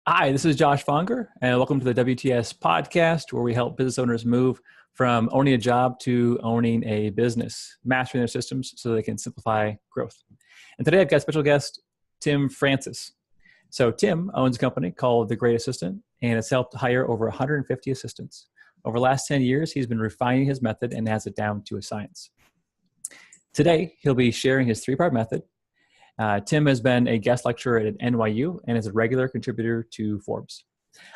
Hi, this is Josh Fonger, and welcome to the WTS podcast, where we help business owners move from owning a job to owning a business, mastering their systems so they can simplify growth. And today I've got special guest, Tim Francis. So Tim owns a company called The Great Assistant, and has helped hire over 150 assistants. Over the last 10 years, he's been refining his method and has it down to a science. Today, he'll be sharing his three-part method. Tim has been a guest lecturer at NYU and is a regular contributor to Forbes.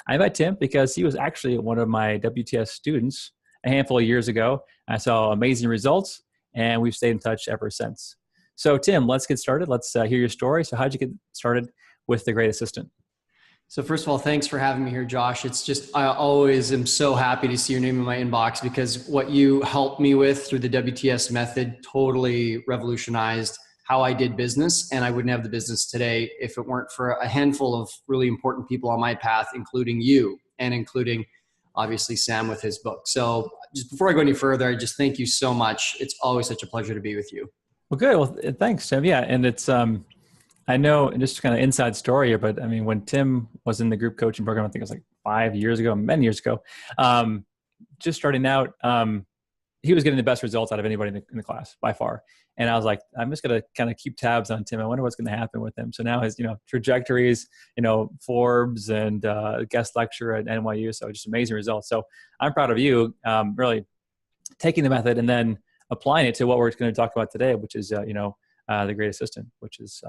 I met Tim because he was actually one of my WTS students a handful of years ago. I saw amazing results, and we've stayed in touch ever since. So Tim, let's get started. Let's hear your story. So how'd you get started with The Great Assistant? So first of all, thanks for having me here, Josh. It's just, I always am so happy to see your name in my inbox because what you helped me with through the WTS method totally revolutionized how I did business, and I wouldn't have the business today if it weren't for a handful of really important people on my path, including you and including obviously Sam with his book. So just before I go any further, I just thank you so much. It's always such a pleasure to be with you. Well, good. Well, thanks, Tim. Yeah, and it's I know, just kind of inside story here, but I mean, when Tim was in the group coaching program, I think it was like 5 years ago, many years ago, just starting out, he was getting the best results out of anybody in the class by far. And I was like, I'm just going to kind of keep tabs on Tim. I wonder what's going to happen with him. So now his, trajectories, Forbes and guest lecturer at NYU. So just amazing results. So I'm proud of you, really taking the method and then applying it to what we're going to talk about today, which is, The Great Assistant, which is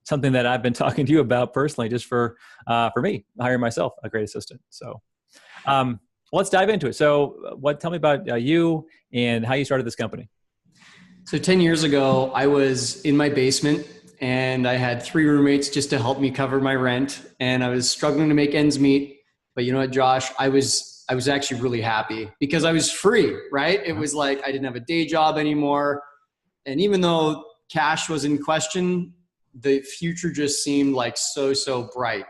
something that I've been talking to you about personally, just for me, hiring myself a great assistant. So let's dive into it. So tell me about you and how you started this company. So 10 years ago, I was in my basement and I had 3 roommates just to help me cover my rent. And I was struggling to make ends meet. But you know what, Josh, I was actually really happy because I was free, right? It was like I didn't have a day job anymore. And even though cash was in question, the future just seemed like so bright.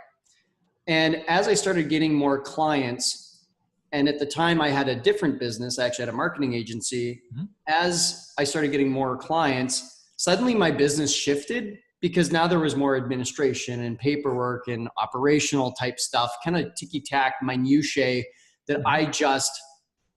And as I started getting more clients, and at the time I had a different business, I actually had a marketing agency. Mm-hmm. As I started getting more clients, suddenly my business shifted because now there was more administration and paperwork and operational type stuff, kind of ticky-tack minutiae that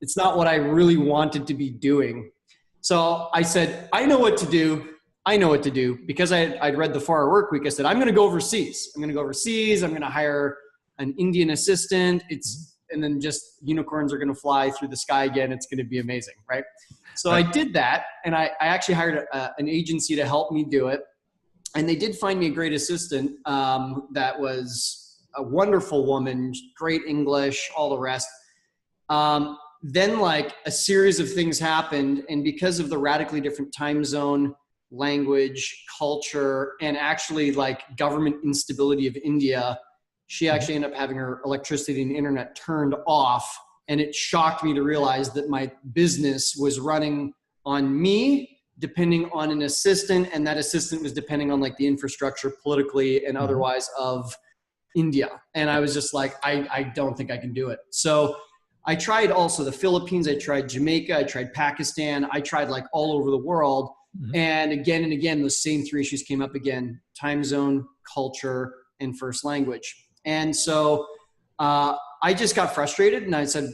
it's not what I really wanted to be doing. So I said, I know what to do because I'd read the 4-Hour Work Week. I said, I'm going to go overseas. I'm going to hire an Indian assistant. And then just unicorns are going to fly through the sky again. It's going to be amazing, right? So I did that, and I actually hired an agency to help me do it. And they did find me a great assistant that was a wonderful woman, great English, all the rest. Then like a series of things happened, and because of the radically different time zone, language, culture, and actually like government instability of India, she actually ended up having her electricity and internet turned off. And it shocked me to realize that my business was running on me, depending on an assistant. And that assistant was depending on like the infrastructure politically and otherwise of India. And I was just like, I don't think I can do it. So I tried also the Philippines. I tried Jamaica. I tried Pakistan. I tried like all over the world. Mm-hmm. And again, those same 3 issues came up again: time zone, culture, and first language. And so I just got frustrated and I said,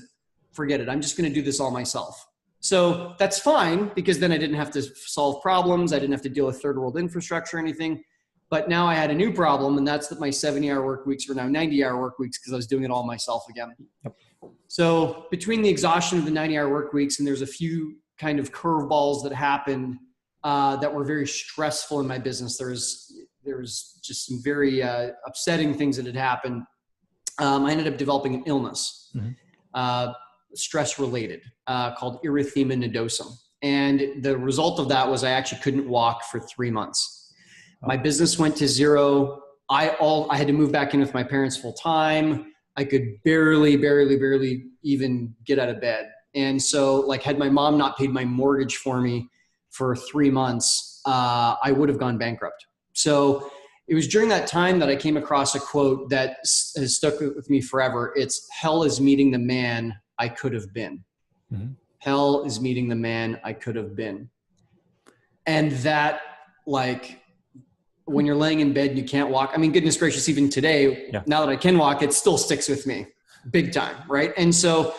forget it. I'm just going to do this all myself. So that's fine because then I didn't have to solve problems. I didn't have to deal with third world infrastructure or anything. But now I had a new problem, and that's that my 70-hour work weeks were now 90-hour work weeks because I was doing it all myself again. Yep. So between the exhaustion of the 90-hour work weeks, and there's a few kind of curveballs that happened that were very stressful in my business. There was just some very upsetting things that had happened. I ended up developing an illness, stress-related, called erythema nodosum. And the result of that was I actually couldn't walk for 3 months. My business went to zero. I had to move back in with my parents full time. I could barely even get out of bed. And so like had my mom not paid my mortgage for me for 3 months, I would have gone bankrupt. So it was during that time that I came across a quote that has stuck with me forever. It's, hell is meeting the man I could have been. Mm-hmm. Hell is meeting the man I could have been. And that like when you're laying in bed and you can't walk. I mean, goodness gracious, even today, now that I can walk, it still sticks with me big time. Right. And so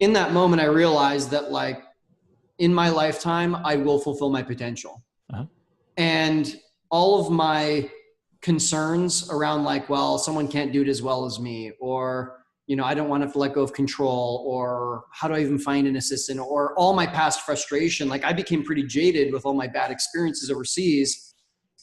in that moment, I realized that like in my lifetime, I will fulfill my potential. And all of my concerns around like, well, someone can't do it as well as me, or, you know, I don't want to have to let go of control, or how do I even find an assistant, or all my past frustration. Like I became pretty jaded with all my bad experiences overseas.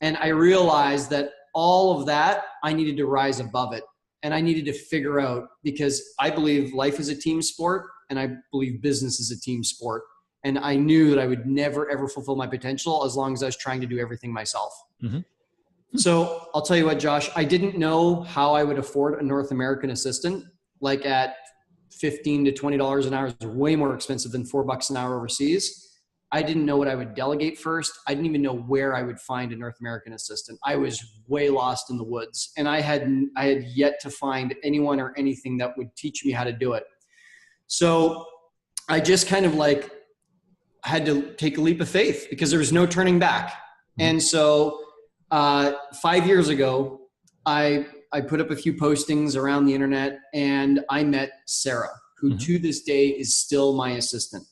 And I realized that all of that, I needed to rise above it. And I needed to figure out, because I believe life is a team sport and I believe business is a team sport. And I knew that I would never, ever fulfill my potential as long as I was trying to do everything myself. So I'll tell you what, Josh, I didn't know how I would afford a North American assistant. Like at $15 to $20 an hour is way more expensive than $4 an hour overseas. I didn't know what I would delegate first. I didn't even know where I would find a North American assistant. I was way lost in the woods, and I had yet to find anyone or anything that would teach me how to do it. So I just kind of like had to take a leap of faith because there was no turning back. And so 5 years ago, I put up a few postings around the internet, and I met Sarah, who to this day is still my assistant.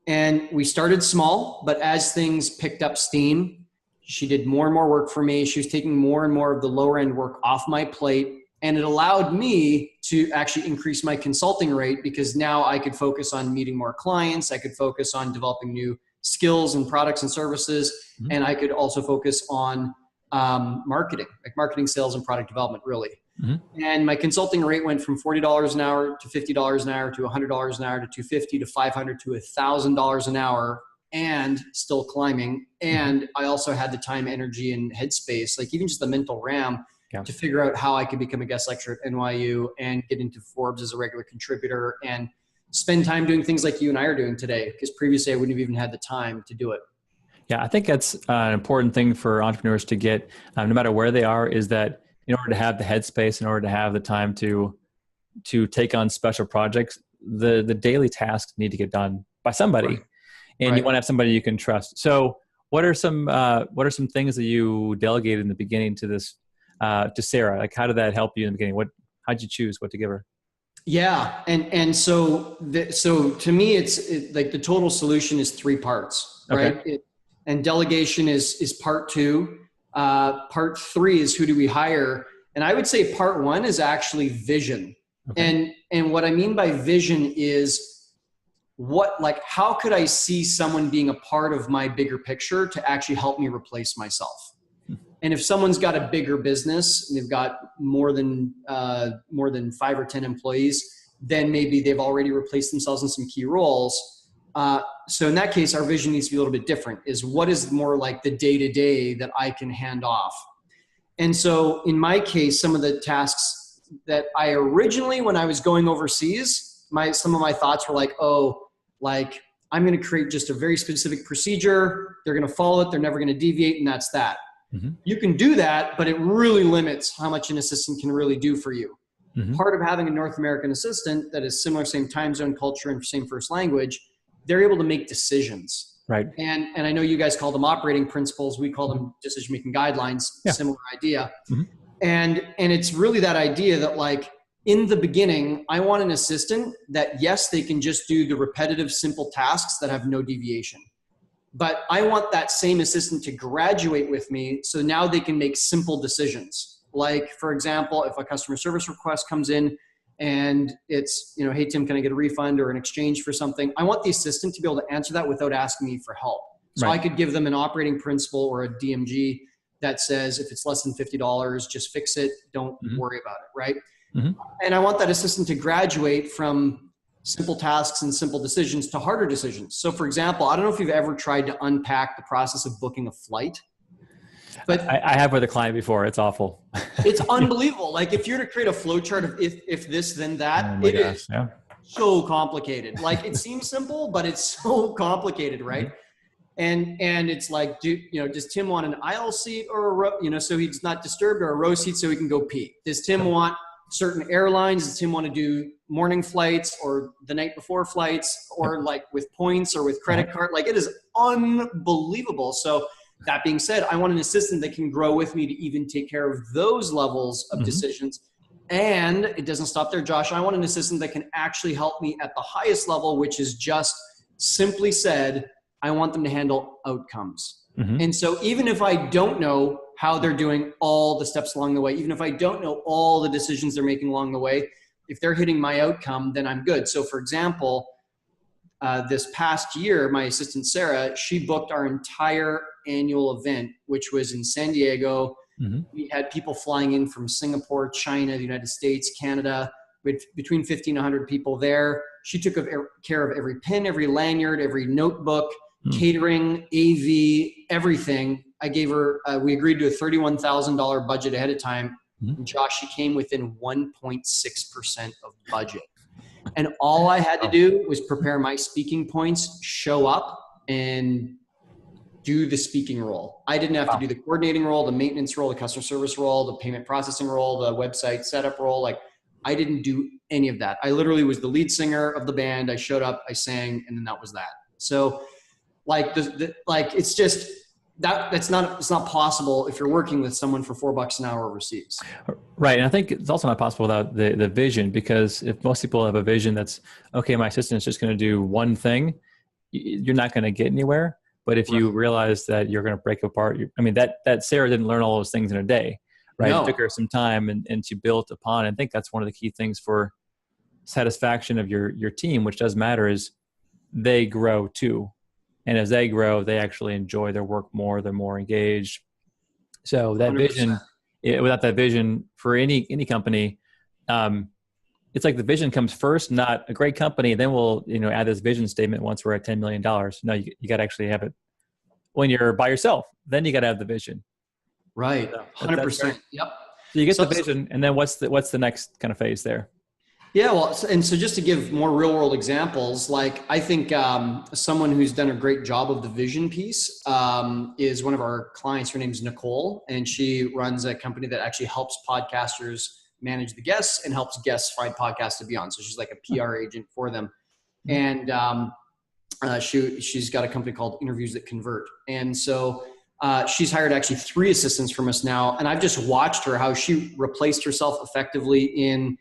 And we started small, but as things picked up steam, she did more and more work for me. She was taking more and more of the lower end work off my plate. And it allowed me to actually increase my consulting rate, because now I could focus on meeting more clients. I could focus on developing new skills and products and services. And I could also focus on marketing, like marketing, sales, and product development, really. And my consulting rate went from $40 an hour to $50 an hour to $100 an hour to $250 to $500 to $1,000 an hour, and still climbing. And I also had the time, energy, and headspace, like even just the mental RAM, to figure out how I could become a guest lecturer at NYU and get into Forbes as a regular contributor and spend time doing things like you and I are doing today, because previously I wouldn't have even had the time to do it. Yeah, I think that's an important thing for entrepreneurs to get, no matter where they are, is that in order to have the headspace, in order to have the time to take on special projects, the daily tasks need to get done by somebody, and you want to have somebody you can trust. So what are some things that you delegated in the beginning to this, to Sarah? Like, how did that help you in the beginning? How'd you choose what to give her? Yeah. And so to me, it's like the total solution is 3 parts, right? And delegation is part 2. Part 3 is who do we hire? And I would say part 1 is actually vision. And what I mean by vision is how could I see someone being a part of my bigger picture to actually help me replace myself? And if someone's got a bigger business and they've got more than 5 or 10 employees, then maybe they've already replaced themselves in some key roles. So in that case, our vision needs to be a little bit different, is what is more like the day-to-day that I can hand off. And so in my case, some of the tasks that I originally, when I was going overseas, some of my thoughts were like, I'm going to create just a very specific procedure. They're going to follow it. They're never going to deviate. And that's that. You can do that, but it really limits how much an assistant can really do for you. Part of having a North American assistant that is similar, same time zone, culture, and same first language, they're able to make decisions. Right. And I know you guys call them operating principles. We call them decision-making guidelines, similar idea. And it's really that idea that, like, in the beginning, I want an assistant that, yes, they can just do the repetitive, simple tasks that have no deviation. But I want that same assistant to graduate with me, so now they can make simple decisions. Like, for example, if a customer service request comes in and it's, hey, Tim, can I get a refund or an exchange for something? I want the assistant to be able to answer that without asking me for help. So I could give them an operating principle or a DMG that says, if it's less than $50, just fix it. Don't worry about it, right? And I want that assistant to graduate from simple tasks and simple decisions to harder decisions. So for example, I don't know if you've ever tried to unpack the process of booking a flight. But I have with a client before. It's awful. It's unbelievable. Like, if you're to create a flow chart of if this, then that, is so complicated. Like, it seems simple, but it's so complicated, right? And it's like, does Tim want an aisle seat or a row, so he's not disturbed, or a row seat so he can go pee? Does Tim want certain airlines? Does Tim want to do morning flights or the night before flights, or like with points or with credit card? Like, it is unbelievable. So That being said, I want an assistant that can grow with me to even take care of those levels of decisions. And it doesn't stop there, Josh. I want an assistant that can actually help me at the highest level, which is just simply said, I want them to handle outcomes. And so even if I don't know how they're doing all the steps along the way, even if I don't know all the decisions they're making along the way, if they're hitting my outcome, then I'm good. So for example, this past year, my assistant, Sarah, she booked our entire annual event, which was in San Diego. We had people flying in from Singapore, China, the United States, Canada, with between 50 and 100 people there. She took care of every pin, every lanyard, every notebook, catering, AV, everything. I gave her, we agreed to a $31,000 budget ahead of time. And Josh, she came within 1.6% of budget. And all I had to do was prepare my speaking points, show up, and do the speaking role. I didn't have to do the coordinating role, the maintenance role, the customer service role, the payment processing role, the website setup role. Like, I didn't do any of that. I literally was the lead singer of the band. I showed up, I sang, and then that was that. So like, it's just, it's not possible if you're working with someone for $4 an hour overseas. Right. And I think it's also not possible without the vision, because if most people have a vision that's, okay, my assistant is just going to do one thing, you're not going to get anywhere. But if you realize that you're going to break apart, that Sarah didn't learn all those things in a day, right? No. It took her some time and she built upon. I think that's one of the key things for satisfaction of your team, which does matter, is they grow too. And as they grow, they actually enjoy their work more. They're more engaged. So that 100%. Vision, without that vision for any company, it's like the vision comes first, not a great company. Then we'll, add this vision statement once we're at $10 million. No, you got to actually have it when you're by yourself. Then you got to have the vision. Right. So 100%. Yep. So you get the vision, and then what's the next kind of phase there? Yeah, well, and so just to give more real world examples, like I think someone who's done a great job of the vision piece is one of our clients. Her name's Nicole, and she runs a company that actually helps podcasters manage the guests and helps guests find podcasts to be on. So she's like a PR agent for them. And she's got a company called Interviews That Convert. And so she's hired actually 3 assistants from us now. And I've just watched her, how she replaced herself effectively in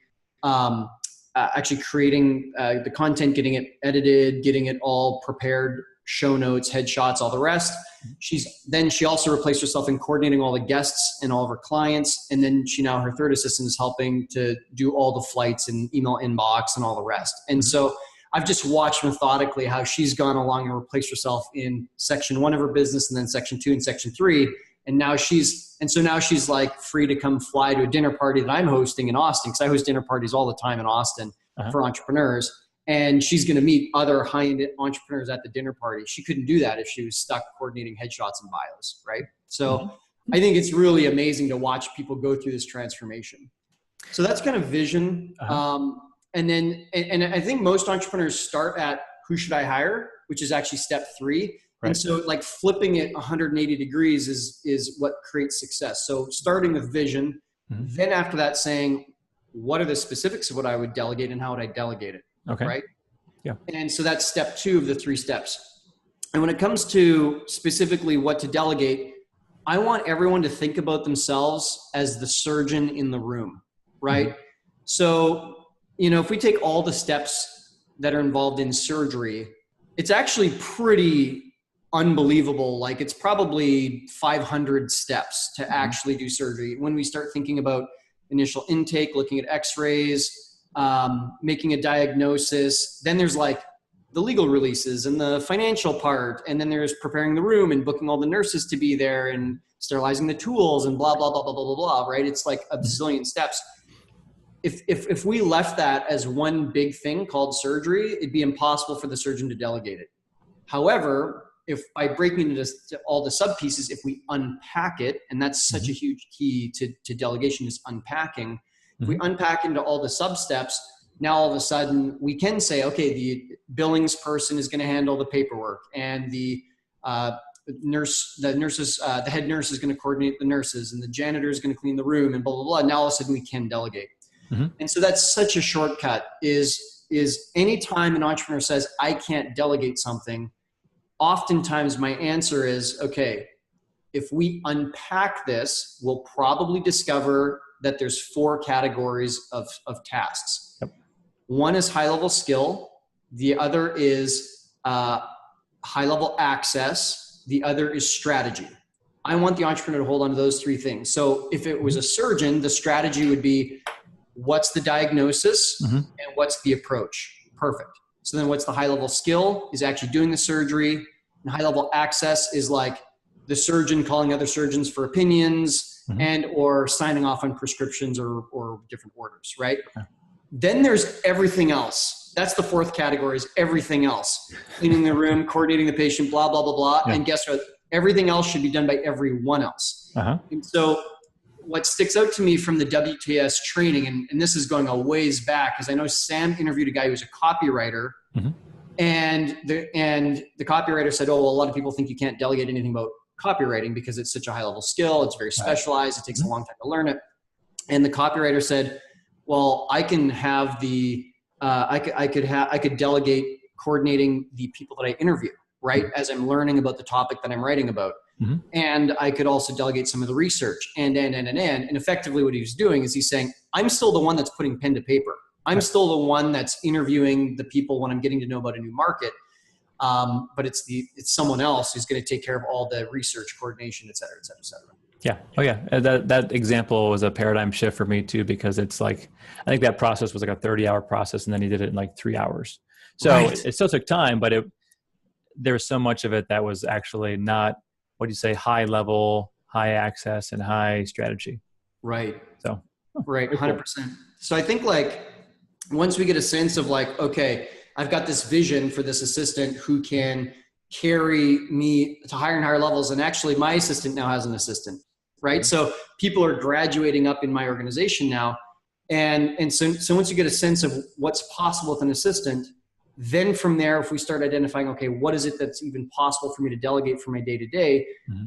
actually creating the content, getting it edited, getting it all prepared, show notes, headshots, all the rest. She also replaced herself in coordinating all the guests and all of her clients. And then her 3rd assistant is helping to do all the flights and email inbox and all the rest. And so I've just watched methodically how she's gone along and replaced herself in section 1 of her business, and then section 2 and section 3. And now she's like free to come fly to a dinner party that I'm hosting in Austin, because I host dinner parties all the time in Austin for entrepreneurs. And she's going to meet other high-end entrepreneurs at the dinner party. She couldn't do that if she was stuck coordinating headshots and bios, right? So I think it's really amazing to watch people go through this transformation. So that's kind of vision. And I think most entrepreneurs start at who should I hire, which is actually step 3. Right. And so like flipping it 180 degrees is what creates success. So starting with vision, then after that saying, what are the specifics of what I would delegate and how would I delegate it? Okay. Right. Yeah. And so that's step 2 of the 3 steps. And when it comes to specifically what to delegate, I want everyone to think about themselves as the surgeon in the room. Right. So, if we take all the steps that are involved in surgery, it's actually pretty unbelievable. Like, it's probably 500 steps to actually do surgery. When we start thinking about initial intake, looking at x-rays, making a diagnosis, then there's like the legal releases and the financial part. And then there's preparing the room and booking all the nurses to be there and sterilizing the tools and blah, blah, blah, blah, blah, blah, blah, right? It's like a bazillion steps. If we left that as one big thing called surgery, it'd be impossible for the surgeon to delegate it. However, if by breaking it into all the sub pieces, if we unpack it, and that's such a huge key to delegation, is unpacking. If we unpack into all the sub steps, now all of a sudden we can say, okay, the billings person is going to handle the paperwork, and the head nurse is going to coordinate the nurses, and the janitor is going to clean the room, and blah, blah, blah. Now all of a sudden we can delegate. And so that's such a shortcut is anytime an entrepreneur says, I can't delegate something, oftentimes my answer is, okay, if we unpack this, we'll probably discover that there's 4 categories of tasks. Yep. One is high-level skill. The other is high-level access. The other is strategy. I want the entrepreneur to hold on to those 3 things. So if it was a surgeon, the strategy would be, what's the diagnosis and what's the approach? Perfect. So then what's the high-level skill is actually doing the surgery. And high-level access is like the surgeon calling other surgeons for opinions and or signing off on prescriptions or different orders, right? Okay. Then there's everything else. That's the 4th category, is everything else. Cleaning the room, coordinating the patient, blah, blah, blah, blah. Yeah. And guess what? Everything else should be done by everyone else. And so what sticks out to me from the WTS training, and this is going a ways back, because I know Sam interviewed a guy who was a copywriter, and the copywriter said, oh, well, a lot of people think you can't delegate anything about copywriting because it's such a high level skill. It's very specialized. It takes a long time to learn it. And the copywriter said, well, I can have I could delegate coordinating the people that I interview, right? As I'm learning about the topic that I'm writing about. And I could also delegate some of the research and effectively what he was doing is he's saying, I'm still the one that's putting pen to paper. I'm still the one that's interviewing the people when I'm getting to know about a new market. But it's someone else who's going to take care of all the research, coordination, et cetera, et cetera, et cetera. Yeah. Oh yeah. That example was a paradigm shift for me too, because it's like, I think that process was like a 30-hour process and then he did it in like 3 hours. So it still took time, but there was so much of it that was actually not, what do you say, high level, high access, and high strategy. Right. So, right. 100%. So I think like once we get a sense of like, okay, I've got this vision for this assistant who can carry me to higher and higher levels. And actually my assistant now has an assistant, right? So people are graduating up in my organization now. And so once you get a sense of what's possible with an assistant, then from there, if we start identifying, okay, what is it that's even possible for me to delegate for my day to day,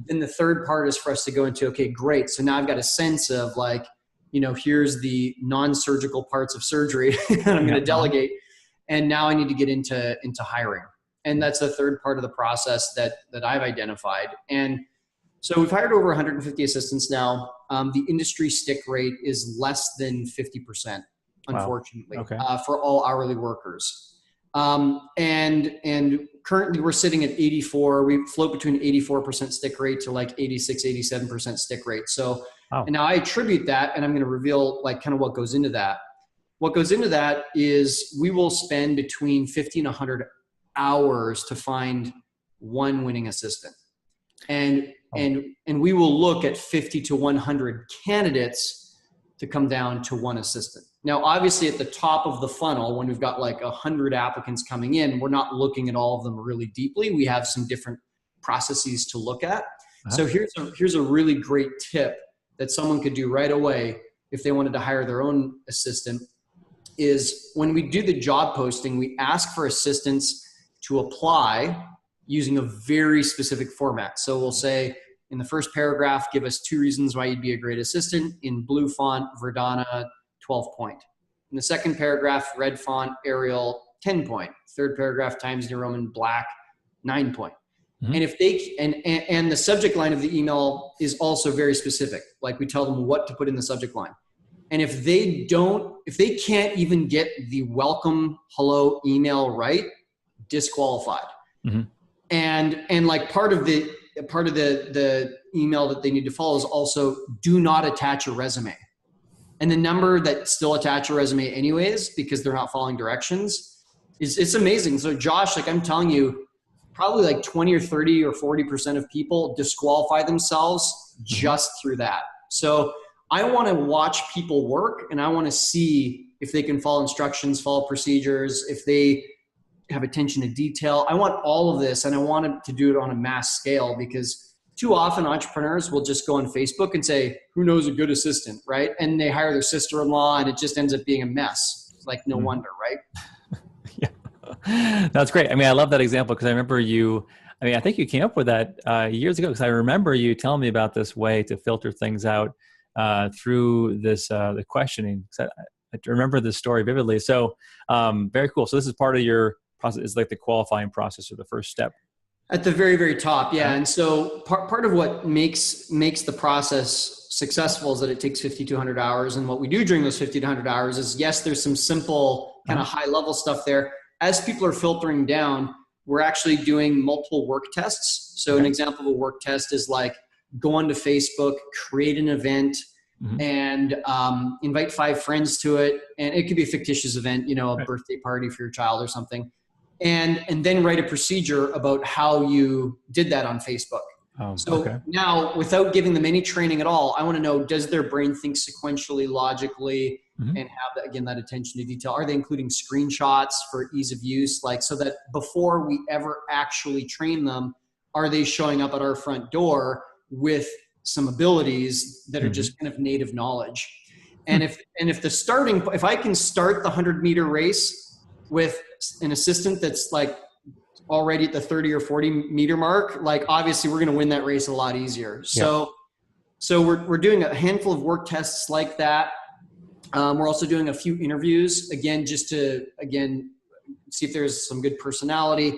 then the third part is for us to go into, okay, great. So now I've got a sense of like, here's the non-surgical parts of surgery that I'm going to delegate. And now I need to get into hiring. And that's the third part of the process that I've identified. And so we've hired over 150 assistants now. The industry stick rate is less than 50%, unfortunately, for all hourly workers. And currently we're sitting at 84. We float between 84% stick rate to like 86, 87% stick rate. So, and now I attribute that, and I'm going to reveal like kind of what goes into that. What goes into that is we will spend between 50 and 100 hours to find one winning assistant. And we will look at 50 to 100 candidates to come down to one assistant. Now, obviously at the top of the funnel, when we've got like 100 applicants coming in, we're not looking at all of them really deeply. We have some different processes to look at. So here's a really great tip that someone could do right away if they wanted to hire their own assistant, is when we do the job posting, we ask for assistants to apply using a very specific format. So we'll say in the first paragraph, give us 2 reasons why you'd be a great assistant, in blue font, Verdana, 12 point. In the second paragraph, red font, Arial, 10 point. Third paragraph, Times New Roman, black, 9 point. And if they, and the subject line of the email is also very specific. Like we tell them what to put in the subject line. And if they can't even get the welcome hello email right, disqualified. And like part of the email that they need to follow is also do not attach a resume. And the number that still attach a resume anyways, because they're not following directions, it's amazing. So Josh, like I'm telling you, probably like 20 or 30 or 40% of people disqualify themselves just through that. So I want to watch people work, and I want to see if they can follow instructions, follow procedures, if they have attention to detail. I want all of this, and I want to do it on a mass scale, because too often entrepreneurs will just go on Facebook and say, who knows a good assistant, right? And they hire their sister-in-law, and it just ends up being a mess. It's like, no wonder, right? That's great. I mean, I love that example because I remember I think you came up with that years ago, because I remember you telling me about this way to filter things out through this the questioning. I remember this story vividly. So very cool. So this is part of your process, is like the qualifying process, or the first step. At the very, very top, yeah. And so part of what makes the process successful is that it takes 50 to 100 hours. And what we do during those 50 to 100 hours is, yes, there's some simple kind of high level stuff there. As people are filtering down, we're actually doing multiple work tests. So an example of a work test is like go onto Facebook, create an event, and invite 5 friends to it. And it could be a fictitious event, a birthday party for your child or something. And then write a procedure about how you did that on Facebook. Now, without giving them any training at all, I want to know, does their brain think sequentially, logically, and have, again, that attention to detail? Are they including screenshots for ease of use? Like, so that before we ever actually train them, are they showing up at our front door with some abilities that are just kind of native knowledge? And if I can start the 100-meter race with an assistant that's like already at the 30 or 40 meter mark, like obviously we're going to win that race a lot easier. So we're doing a handful of work tests like that. We're also doing a few interviews, again, just to, see if there's some good personality,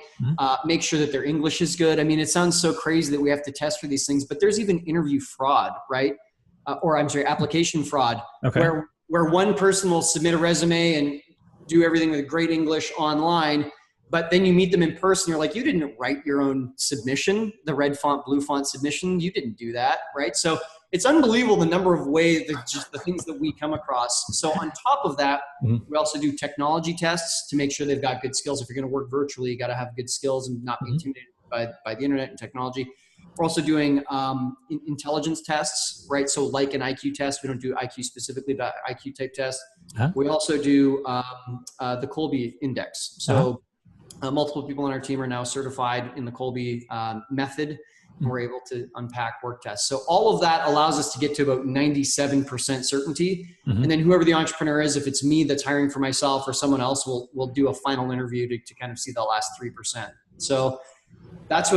make sure that their English is good. I mean, it sounds so crazy that we have to test for these things, but there's even interview fraud, right? Application fraud, where one person will submit a resume and do everything with great English online, but then you meet them in person. You're like, you didn't write your own submission, the red font, blue font submission. You didn't do that, right? So it's unbelievable the number of ways, just the things that we come across. So on top of that, we also do technology tests to make sure they've got good skills. If you're going to work virtually, you got to have good skills and not be intimidated by the internet and technology. We're also doing intelligence tests, right? So like an IQ test, we don't do IQ specifically, but IQ type tests. We also do the Colby Index. So multiple people on our team are now certified in the Colby method. And we're able to unpack work tests. So all of that allows us to get to about 97% certainty. And then whoever the entrepreneur is, if it's me that's hiring for myself or someone else, we'll do a final interview to kind of see the last 3%. So that's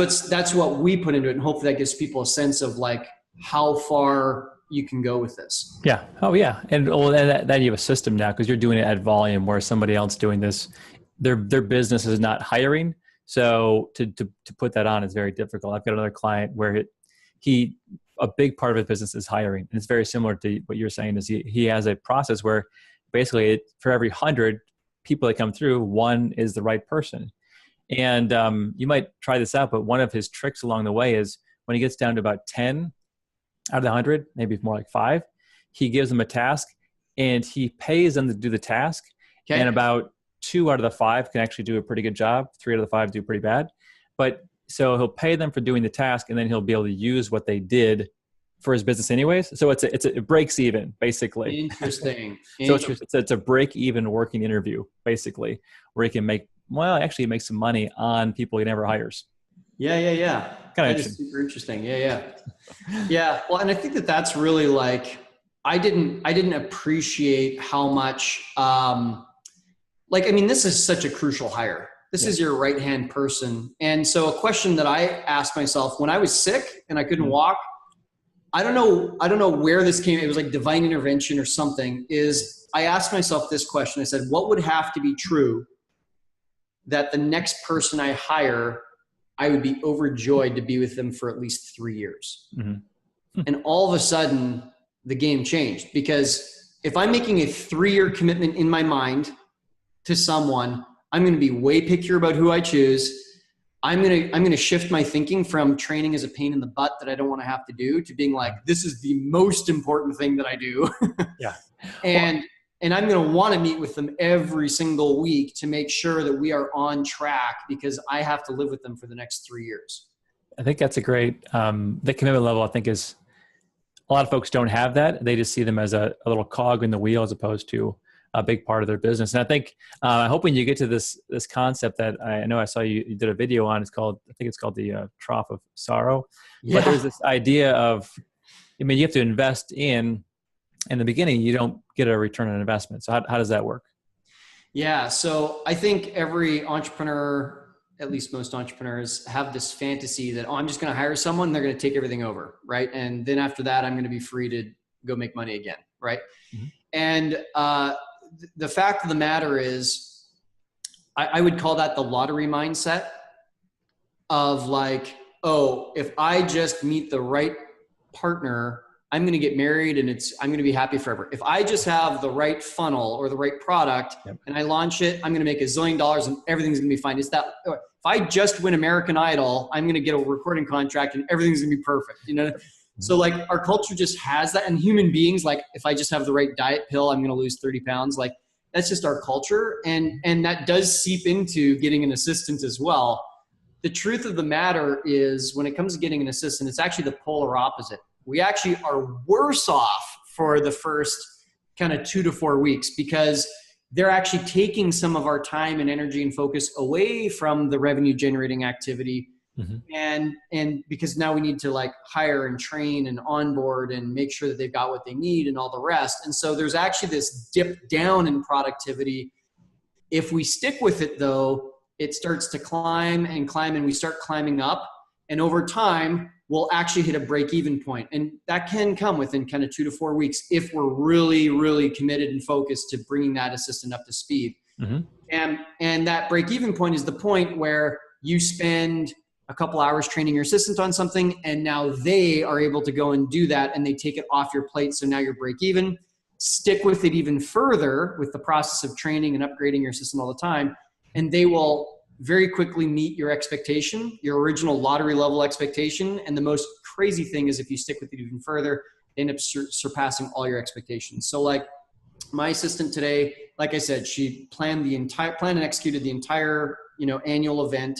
what we put into it, and hopefully that gives people a sense of like how far you can go with this. Yeah. Oh yeah. And that you have a system now because you're doing it at volume, where somebody else doing this, their business is not hiring. So to put that on is very difficult. I've got another client where a big part of his business is hiring, and it's very similar to what you're saying. Is he has a process where basically for every 100 people that come through, one is the right person. And you might try this out, but one of his tricks along the way is when he gets down to about 10 out of the 100, maybe more like 5, he gives them a task and he pays them to do the task. And about 2 out of the 5 can actually do a pretty good job. 3 out of the 5 do pretty bad. But so he'll pay them for doing the task, and then he'll be able to use what they did for his business anyways. So it breaks even, basically. Interesting. So it's a break even working interview, basically, where he can make some money on people he never hires. Yeah. Kind of super interesting. Yeah. Well, and I think that's really like, I didn't appreciate how much, this is such a crucial hire. This is your right-hand person. And so a question that I asked myself when I was sick and I couldn't walk, I don't know where this came. It was like divine intervention or something. Is I asked myself this question. I said, what would have to be true that the next person I hire, I would be overjoyed to be with them for at least 3 years? And all of a sudden the game changed, because if I'm making a 3-year commitment in my mind to someone, I'm going to be way pickier about who I choose. I'm going to shift my thinking from training as a pain in the butt that I don't want to have to do to being like, this is the most important thing that I do. And I'm going to want to meet with them every single week to make sure that we are on track, because I have to live with them for the next 3 years. I think that's a great, the commitment level, I think, is a lot of folks don't have that. They just see them as a little cog in the wheel as opposed to a big part of their business. And I think, I hope when you get to this concept that I know I saw you did a video on, I think it's called the Trough of Sorrow. But there's this idea of, you have to invest in the beginning, you don't get a return on investment. So how does that work? Yeah. So I think every entrepreneur, at least most entrepreneurs, have this fantasy that, I'm just going to hire someone and they're going to take everything over. Right. And then after that, I'm going to be free to go make money again. Right. And, the fact of the matter is, I would call that the lottery mindset. of like, oh, if I just meet the right partner, I'm going to get married and I'm going to be happy forever. If I just have the right funnel or the right product and I launch it, I'm going to make $1 zillion and everything's going to be fine. It's that if I just win American Idol, I'm going to get a recording contract and everything's going to be perfect. You know? So like our culture just has that, and human beings, like if I just have the right diet pill, I'm going to lose 30 pounds. Like that's just our culture. And that does seep into getting an assistant as well. The truth of the matter is when it comes to getting an assistant, it's actually the polar opposite. We actually are worse off for the first kind of 2 to 4 weeks because they're actually taking some of our time and energy and focus away from the revenue generating activity. And because now we need to like hire and train and onboard and make sure that they've got what they need and all the rest. And so there's actually this dip down in productivity. If we stick with it though, it starts to climb and climb and we start climbing up. And over time, we'll actually hit a break-even point. And that can come within kind of 2 to 4 weeks if we're really, really committed and focused to bringing that assistant up to speed. And that break-even point is the point where you spend a couple hours training your assistant on something, and now they are able to go and do that, and they take it off your plate. So now you're break-even. Stick with it even further with the process of training and upgrading your assistant all the time, and they will very quickly meet your expectation, your original lottery level expectation. And the most crazy thing is if you stick with it even further, they end up surpassing all your expectations. So like my assistant today, like I said, she planned and executed the entire, annual event.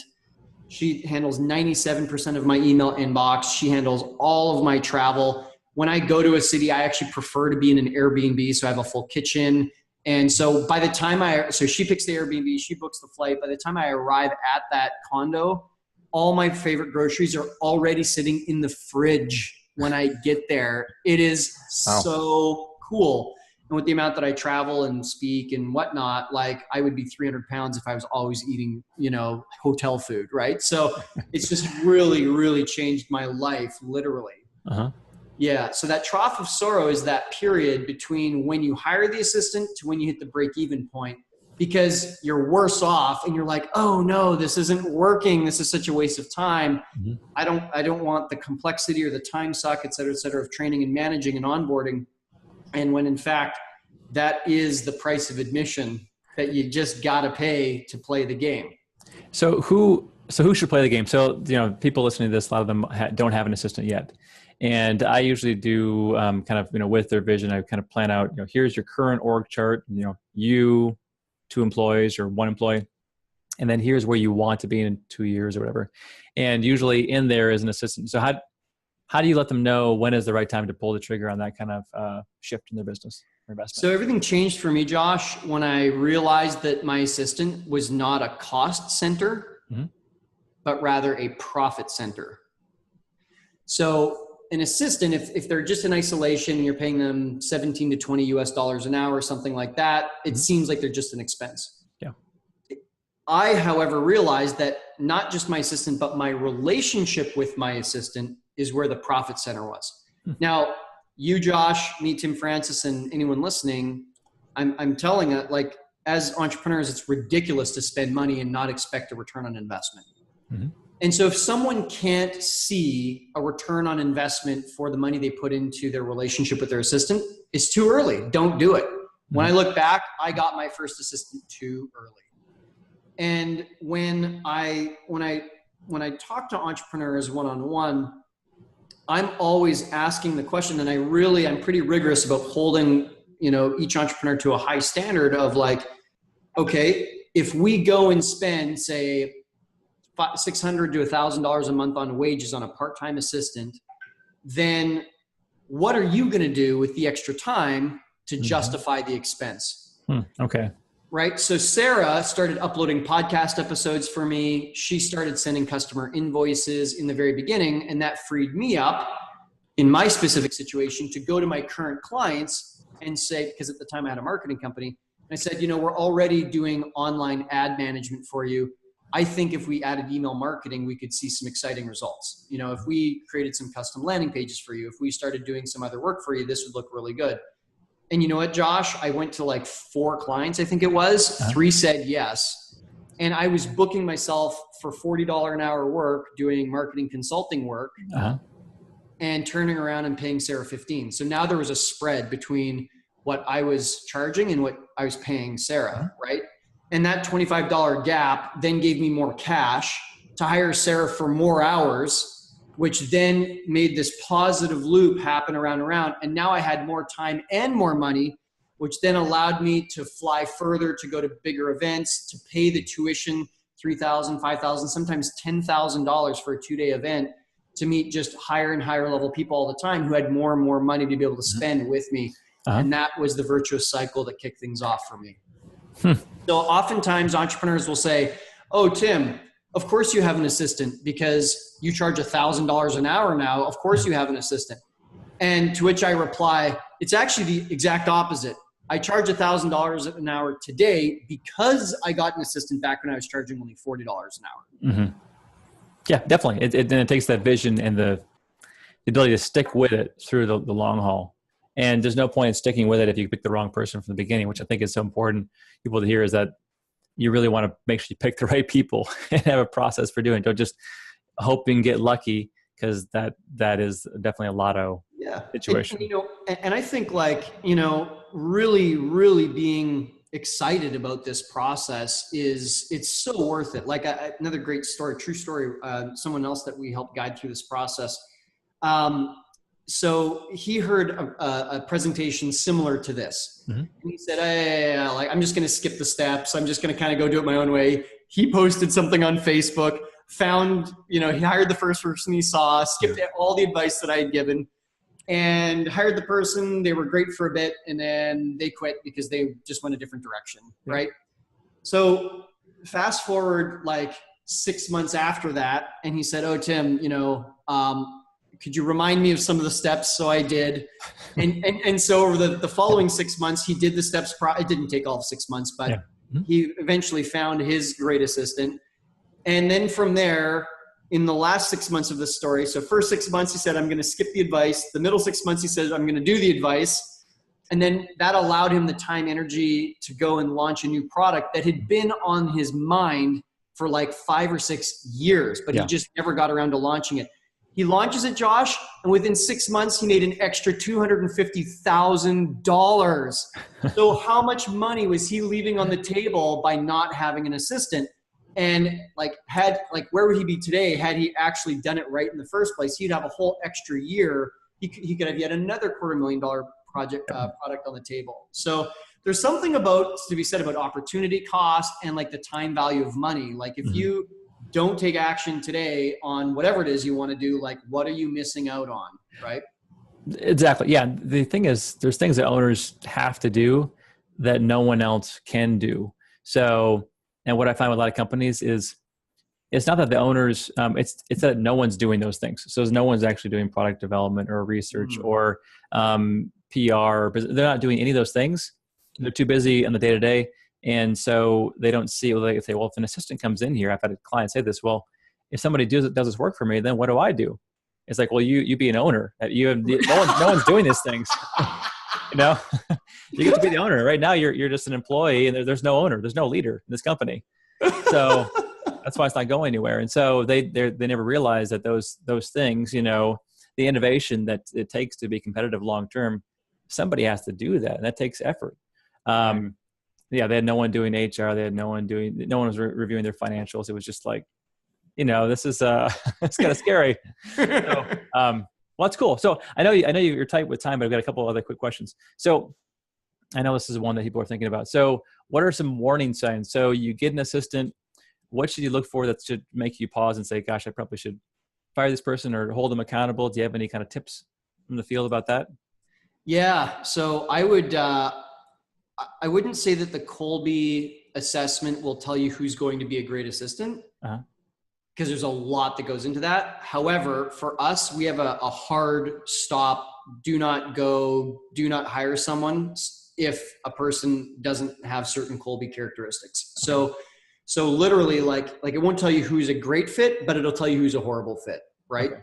She handles 97% of my email inbox. She handles all of my travel. When I go to a city, I actually prefer to be in an Airbnb. So I have a full kitchen. And so by the time so she picks the Airbnb, she books the flight. By the time I arrive at that condo, all my favorite groceries are already sitting in the fridge when I get there. It is so cool. And with the amount that I travel and speak and whatnot, like I would be 300 pounds if I was always eating, hotel food, right? So it's just really, really changed my life, literally. Yeah. So that trough of sorrow is that period between when you hire the assistant to when you hit the break-even point, because you're worse off and you're like, oh no, this isn't working. This is such a waste of time. I don't want the complexity or the time suck, et cetera, of training and managing and onboarding. And when in fact, that is the price of admission that you just got to pay to play the game. So who should play the game? So, people listening to this, a lot of them don't have an assistant yet. And I usually do kind of, with their vision, I kind of plan out, here's your current org chart, you, 2 employees or 1 employee, and then here's where you want to be in 2 years or whatever. And usually in there is an assistant. So how do you let them know when is the right time to pull the trigger on that kind of shift in their business or investment? So everything changed for me, Josh, when I realized that my assistant was not a cost center, but rather a profit center. So an assistant, if they're just in isolation and you're paying them 17 to 20 US$ an hour or something like that, it seems like they're just an expense. Yeah. I, however, realized that not just my assistant, but my relationship with my assistant is where the profit center was. Now, you, Josh, me, Tim Francis, and anyone listening, I'm telling it, like, as entrepreneurs, it's ridiculous to spend money and not expect a return on investment. And so if someone can't see a return on investment for the money they put into their relationship with their assistant, it's too early. Don't do it. When I look back, I got my first assistant too early. And when I talk to entrepreneurs one-on-one, I'm always asking the question, and I'm pretty rigorous about holding, each entrepreneur to a high standard of like, okay, if we go and spend, say, $600 to $1,000 a month on wages on a part-time assistant, then what are you going to do with the extra time to justify the expense? Okay. Right. So Sarah started uploading podcast episodes for me. She started sending customer invoices in the very beginning, and that freed me up in my specific situation to go to my current clients and say, because at the time I had a marketing company, I said, we're already doing online ad management for you. I think if we added email marketing, we could see some exciting results. If we created some custom landing pages for you, if we started doing some other work for you, this would look really good. And you know what, Josh? I went to like 4 clients, I think it was. 3 said yes. And I was booking myself for $40 an hour work, doing marketing consulting work, and turning around and paying Sarah 15. So now there was a spread between what I was charging and what I was paying Sarah, right? And that $25 gap then gave me more cash to hire Sarah for more hours, which then made this positive loop happen around and around. And now I had more time and more money, which then allowed me to fly further, to go to bigger events, to pay the tuition, $3,000, $5,000, sometimes $10,000 for a 2-day event, to meet just higher and higher level people all the time who had more and more money to be able to spend with me. And that was the virtuous cycle that kicked things off for me. So oftentimes entrepreneurs will say, oh, Tim, of course you have an assistant because you charge $1,000 an hour now. Of course you have an assistant. And to which I reply, it's actually the exact opposite. I charge $1,000 an hour today because I got an assistant back when I was charging only $40 an hour. Yeah, definitely. It takes that vision and the ability to stick with it through the long haul. And there's no point in sticking with it if you pick the wrong person from the beginning, which I think is so important people to hear, is that you really want to make sure you pick the right people and have a process for doing it. Don't just hope and get lucky, because that is definitely a lotto situation. And I think really, really being excited about this process it's so worth it. Like another great story, true story, someone else that we helped guide through this process. So he heard a presentation similar to this. And he said, hey, I'm just going to skip the steps. I'm just going to kind of go do it my own way. He posted something on Facebook, found, he hired the first person he saw, skipped all the advice that I had given, and hired the person. They were great for a bit, and then they quit because they just went a different direction, right? So fast forward 6 months after that, and he said, oh, Tim, could you remind me of some of the steps? So I did. And so over the following 6 months, he did the steps. It didn't take all 6 months, but he eventually found his great assistant. And then from there, in the last 6 months of this story, so first 6 months, he said, I'm going to skip the advice. The middle 6 months, he said, I'm going to do the advice. And then that allowed him the time, energy to go and launch a new product that had been on his mind for 5 or 6 years, but he just never got around to launching it. He launches it, Josh, and within 6 months, he made an extra $250,000. So how much money was he leaving on the table by not having an assistant? And where would he be today had he actually done it right in the first place? He'd have a whole extra year. He could have yet another $250,000 product on the table. So there's something to be said about opportunity cost and the time value of money. If you don't take action today on whatever it is you want to do, what are you missing out on, right? Exactly. Yeah. The thing is, there's things that owners have to do that no one else can do. So, and what I find with a lot of companies is it's not that the owners, it's that no one's doing those things. So no one's actually doing product development or research or PR. They're not doing any of those things. They're too busy on the day-to-day. And so they don't see, they say, well, if an assistant comes in here, I've had a client say this, well, if somebody does this work for me, then what do I do? It's well, you be an owner. No one's doing these things. You get to be the owner. Right now, you're just an employee, and there's no owner, there's no leader in this company. So that's why it's not going anywhere. And so they never realize that those things, the innovation that it takes to be competitive long term, somebody has to do that, and that takes effort. They had no one doing HR. They had no one was reviewing their financials. It was just this is it's kind of scary. So, well, that's cool. So I know you're tight with time, but I've got a couple other quick questions. So I know this is one that people are thinking about. So what are some warning signs? So you get an assistant. What should you look for that should make you pause and say, gosh, I probably should fire this person or hold them accountable? Do you have any kind of tips from the field about that? Yeah. So I wouldn't say that the Kolbe assessment will tell you who's going to be a great assistant, because there's a lot that goes into that. However, for us, we have a hard stop. Do not hire someone if a person doesn't have certain Kolbe characteristics. So literally it won't tell you who's a great fit, but it'll tell you who's a horrible fit. Right. Okay.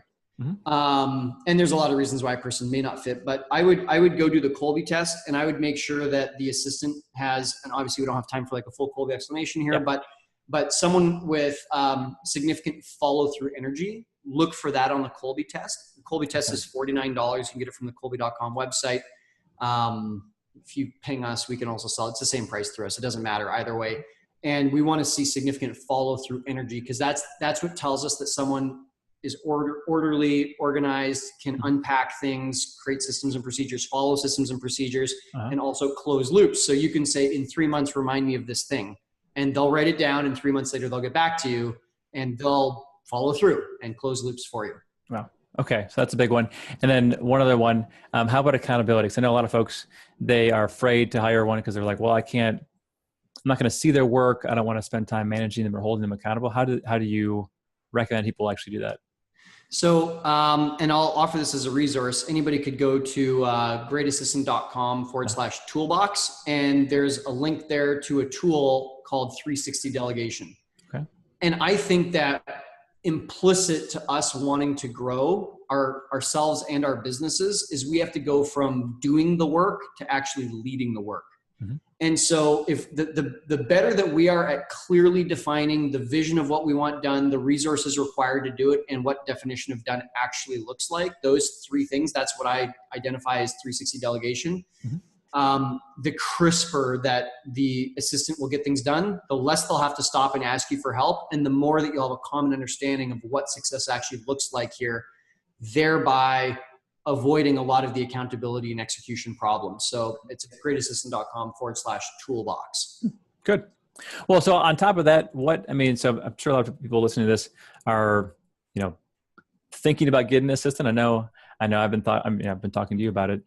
And there's a lot of reasons why a person may not fit, but I would go do the Kolbe test, and I would make sure that the assistant has, and obviously we don't have time for a full Kolbe explanation here, but someone with significant follow-through energy, look for that on the Kolbe test. The Kolbe test is $49. You can get it from the Kolbe.com website. If you ping us, we can also sell it. It's the same price through us. It doesn't matter either way. And we want to see significant follow-through energy, because that's what tells us that someone is orderly, organized, can unpack things, create systems and procedures, follow systems and procedures, and also close loops. So you can say, in 3 months, remind me of this thing. And they'll write it down, and 3 months later, they'll get back to you, and they'll follow through and close loops for you. Wow. Okay. So that's a big one. And then one other one, how about accountability? Because I know a lot of folks, they are afraid to hire one because they're like, well, I'm not going to see their work. I don't want to spend time managing them or holding them accountable. How do you recommend people actually do that? So, and I'll offer this as a resource. Anybody could go to greatassistant.com/toolbox, and there's a link there to a tool called 360 Delegation. Okay. And I think that implicit to us wanting to grow ourselves and our businesses is we have to go from doing the work to actually leading the work. Mm-hmm. And so if the better that we are at clearly defining the vision of what we want done, the resources required to do it, and what definition of done actually looks like, those three things, that's what I identify as 360 delegation. Mm-hmm. The crisper that the assistant will get things done, the less they'll have to stop and ask you for help, and the more that you'll have a common understanding of what success actually looks like here, thereby avoiding a lot of the accountability and execution problems. So it's greatassistant.com/toolbox. Good. Well, so on top of that, so I'm sure a lot of people listening to this are, thinking about getting an assistant. I know I've been talking to you about it.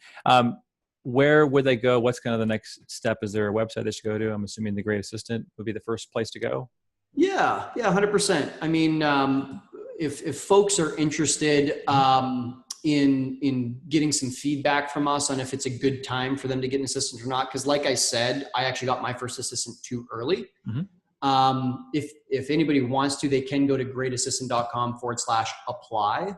Where would they go? What's kind of the next step? Is there a website they should go to? I'm assuming the Great Assistant would be the first place to go. Yeah, 100%. I mean, if folks are interested, in getting some feedback from us on if it's a good time for them to get an assistant or not. Because like I said, I actually got my first assistant too early. Mm-hmm. If anybody wants to, they can go to greatassistant.com/apply.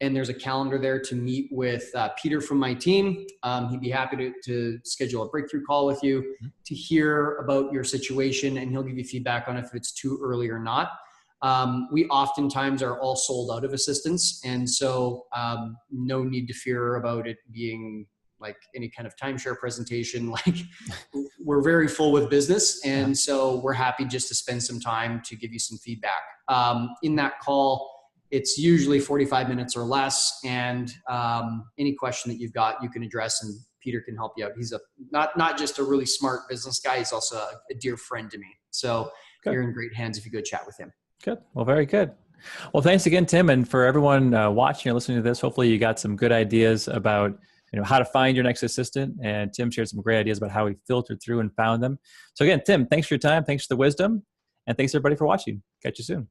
And there's a calendar there to meet with Peter from my team. He'd be happy to schedule a breakthrough call with you, mm-hmm. to hear about your situation, and he'll give you feedback on if it's too early or not. We oftentimes are all sold out of assistants, and so no need to fear about it being like any kind of timeshare presentation. Like, we're very full with business, and so we're happy just to spend some time to give you some feedback. In that call, it's usually 45 minutes or less, and any question that you've got, you can address, and Peter can help you out. He's not just a really smart business guy, he's also a dear friend to me. So You're in great hands if you go chat with him. Good. Well, very good. Well, thanks again, Tim. And for everyone watching or listening to this, hopefully you got some good ideas about how to find your next assistant. And Tim shared some great ideas about how he filtered through and found them. So again, Tim, thanks for your time. Thanks for the wisdom. And thanks everybody for watching. Catch you soon.